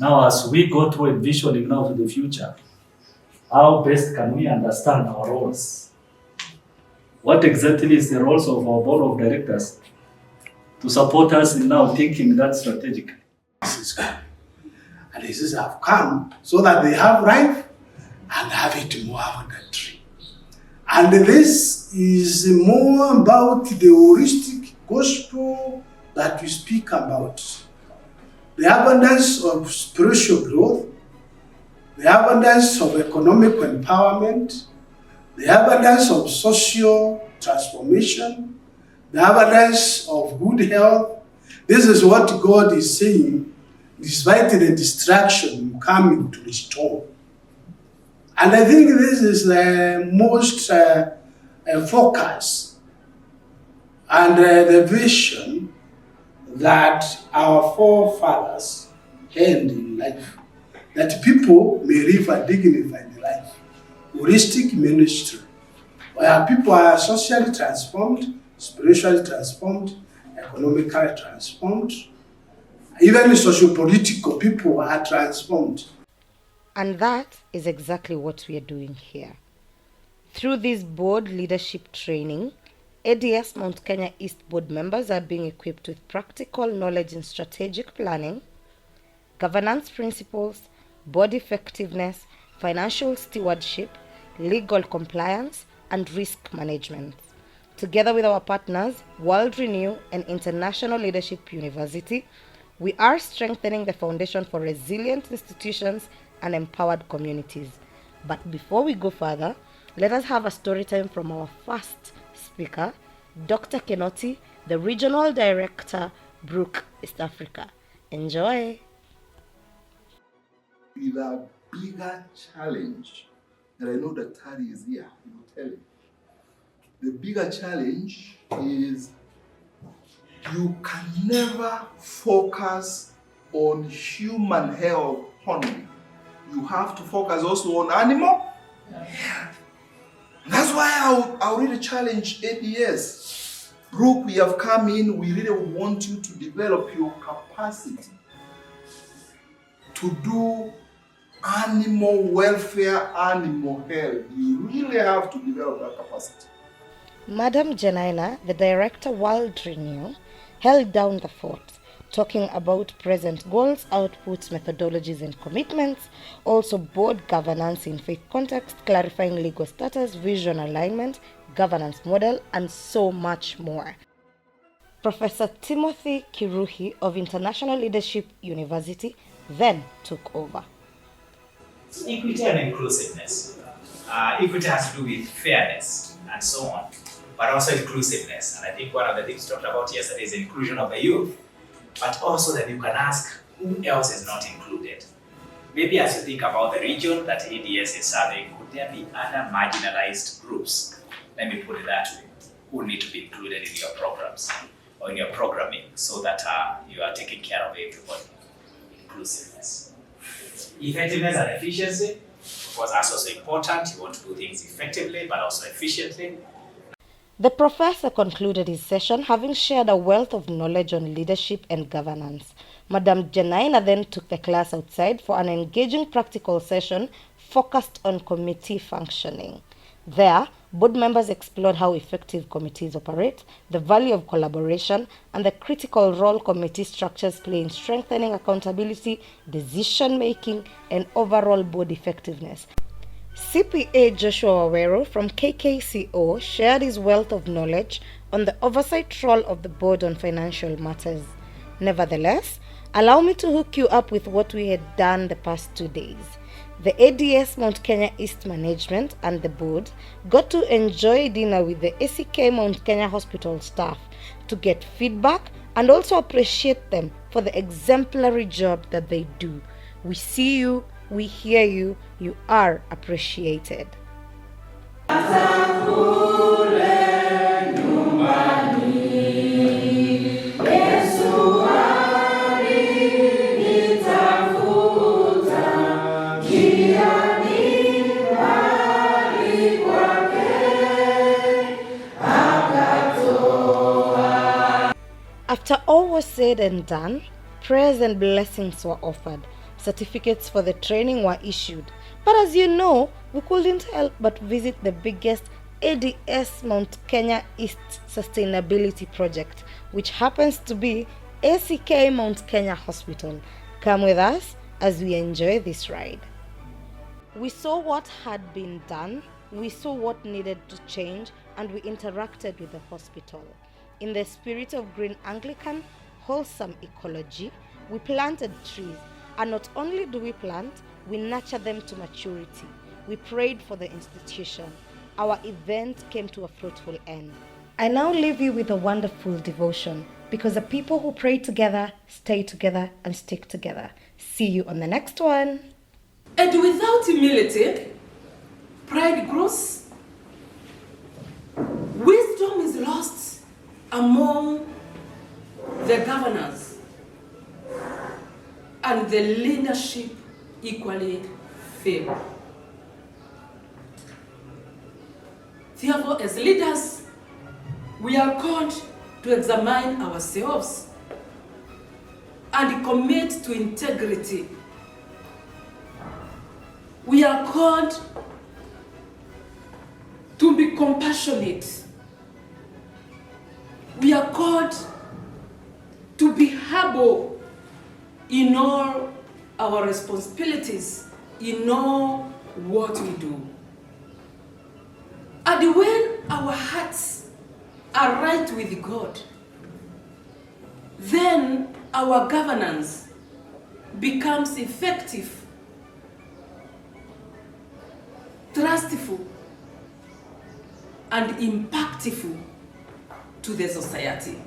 Now, as we go to envisioning now to the future, how best can we understand our roles? What exactly is the roles of our board of directors to support us in now thinking that strategic? And diseases have come so that they have life and have it more abundantly. And this is more about the holistic gospel that we speak about. The abundance of spiritual growth, the abundance of economic empowerment, the abundance of social transformation, the abundance of good health. This is what God is saying, despite the distraction coming to restore. And I think this is the most focus and the vision that our forefathers had in life, that people may live a dignified life. Holistic ministry, where people are socially transformed, spiritually transformed, economically transformed, even socio-political people are transformed. And that is exactly what we are doing here. Through this board leadership training, ADS Mount Kenya East board members are being equipped with practical knowledge in strategic planning, governance principles, board effectiveness, financial stewardship, legal compliance, and risk management. Together with our partners, World Renew and International Leadership University, we are strengthening the foundation for resilient institutions and empowered communities. But before we go further, let us have a story time from our first speaker, Dr. Kenoti, the Regional Director, Brook, East Africa. Enjoy. With a bigger challenge, and I know that Tari is here, he will tell you. The bigger challenge is you can never focus on human health only. You have to focus also on animal. Yeah. That's why I really challenge ADS. Brooke, we have come in, we really want you to develop your capacity to do animal welfare, animal health. You really have to develop that capacity. Madam Janaina, the Director World Renew, held down the fort, talking about present goals, outputs, methodologies, and commitments, also board governance in faith context, clarifying legal status, vision alignment, governance model, and so much more. Professor Timothy Kiruhi of International Leadership University then took over. Equity and inclusiveness. Equity has to do with fairness and so on, but also inclusiveness. And I think one of the things talked about yesterday is the inclusion of the youth, but also that you can ask who else is not included. Maybe as you think about the region that ADS is serving, could there be other marginalized groups? Let me put it that way, who need to be included in your programs or in your programming so that you are taking care of everybody. Inclusiveness. Effectiveness and efficiency, of course, that's also important. You want to do things effectively, but also efficiently. The professor concluded his session having shared a wealth of knowledge on leadership and governance. Madam Janaina then took the class outside for an engaging practical session focused on committee functioning. There, board members explored how effective committees operate, the value of collaboration, and the critical role committee structures play in strengthening accountability, decision-making, and overall board effectiveness. CPA Joshua Wawero from KKCO shared his wealth of knowledge on the oversight role of the board on financial matters. Nevertheless, allow me to hook you up with what we had done the past 2 days. The ADS Mount Kenya East management and the board got to enjoy dinner with the ACK Mount Kenya Hospital staff to get feedback and also appreciate them for the exemplary job that they do. We see you, we hear you, you are appreciated. After all was said and done, prayers and blessings were offered. Certificates for the training were issued. But as you know, we couldn't help but visit the biggest ADS Mount Kenya East Sustainability Project, which happens to be ACK Mount Kenya Hospital. Come with us as we enjoy this ride. We saw what had been done, we saw what needed to change, and we interacted with the hospital. In the spirit of green Anglican, wholesome ecology, we planted trees, and not only do we plant, we nurture them to maturity. We prayed for the institution. Our event came to a fruitful end. I now leave you with a wonderful devotion, because the people who pray together, stay together, and stick together. See you on the next one. And without humility, pride grows. Wisdom is lost among the governors, and the leadership equally fail. Therefore, as leaders, we are called to examine ourselves and commit to integrity. We are called to be compassionate. We are called to be humble in all our responsibilities, in all what we do. And when our hearts are right with God, then our governance becomes effective, trustful, and impactful to the society.